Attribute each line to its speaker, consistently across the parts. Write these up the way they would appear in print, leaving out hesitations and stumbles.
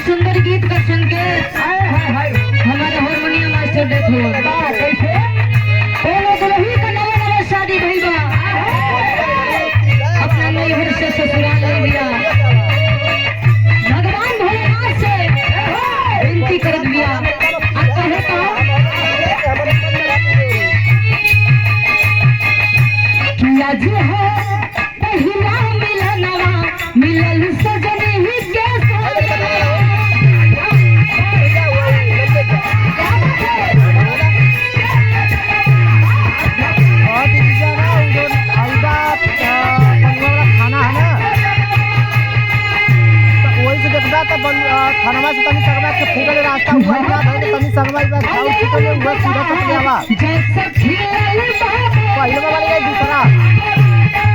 Speaker 1: सुंदर गीत का संकेत हमारे हारमोनियम मास्टर देखो कैसे दुल्ही का नवा शादी भइल बा अपना नैहर से ससुराल ले लिया भगवान भोलेनाथ से विनती कर दिया कहे किया जी है पहिला मिलनवा मिलल सजनी ही के
Speaker 2: खाना से तनी सकबा के फूटल रास्ता हुआ ना धर तनी सकबा बस खाओ चिकन हुआ सीधा चल जावा
Speaker 1: जैसे खेल
Speaker 2: पहले वाला ये दूसरा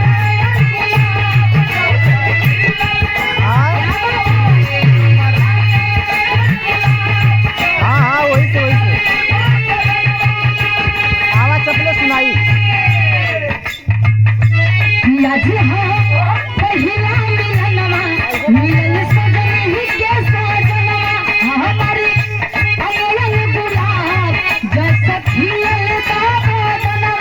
Speaker 2: हां वही से आवाज चपले सुनाई
Speaker 1: किया जी हो पहिला मिलनवा मिलल सजनी के सजना हमारी अमोल गुलाब जैसे खिलल बाबना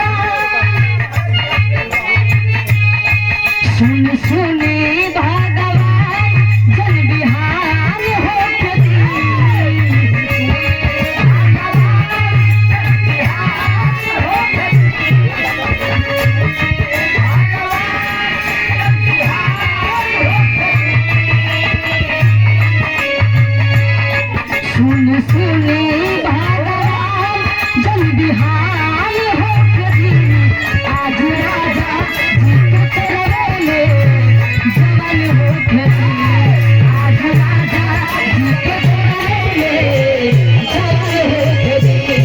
Speaker 1: सुन सुने भगवान जन बिहार हो सुन सुने भगवान जन बिहार हो आज राजा जी के तरले जवान हो आज राजा जी के तरले जवान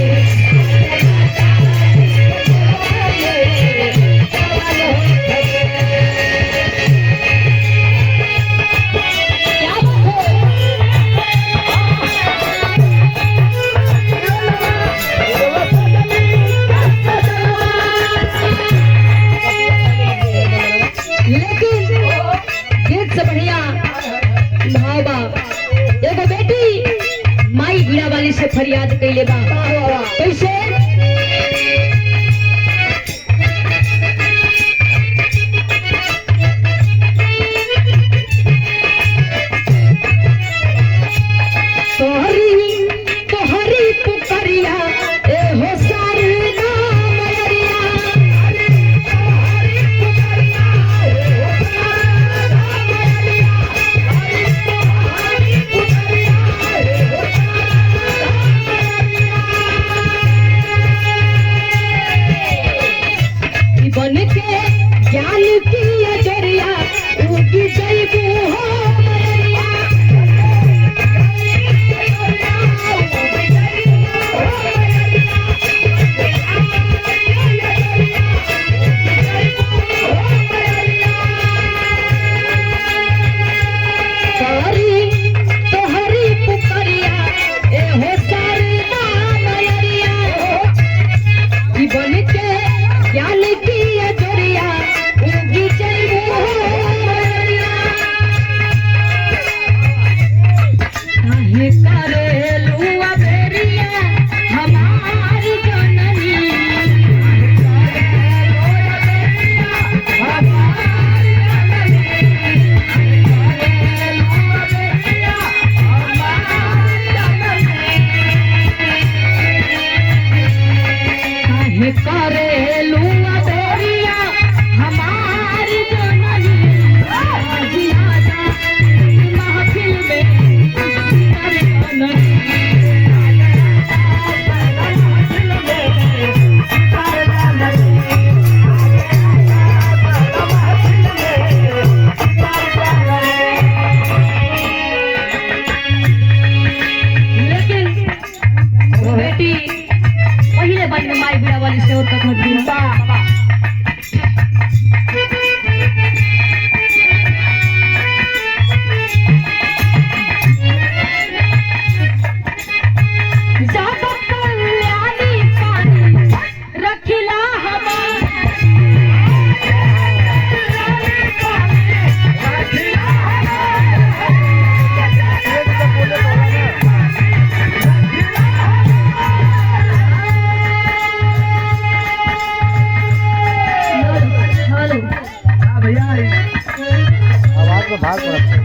Speaker 1: से बढ़िया भाई बा एगो बेटी माई बीड़ा वाली से फरियाद कैले बा कैसे तोहरी पुकरिया ए हो सारी बन के ज्ञान की अजरिया उगी जैबू हो तोहरी पुकरिया ए हो सारी नामरिया बन के ज्ञान की अजरिया उगी जैबू काहे करेलू अबेरिया हमारी जननी काहे करेलू अबेरिया हमारी जननी आज राजा महफिल में लेकिन वो बेटी पहले बन माई बीड़ा वाली से होता था
Speaker 2: भाग पड़त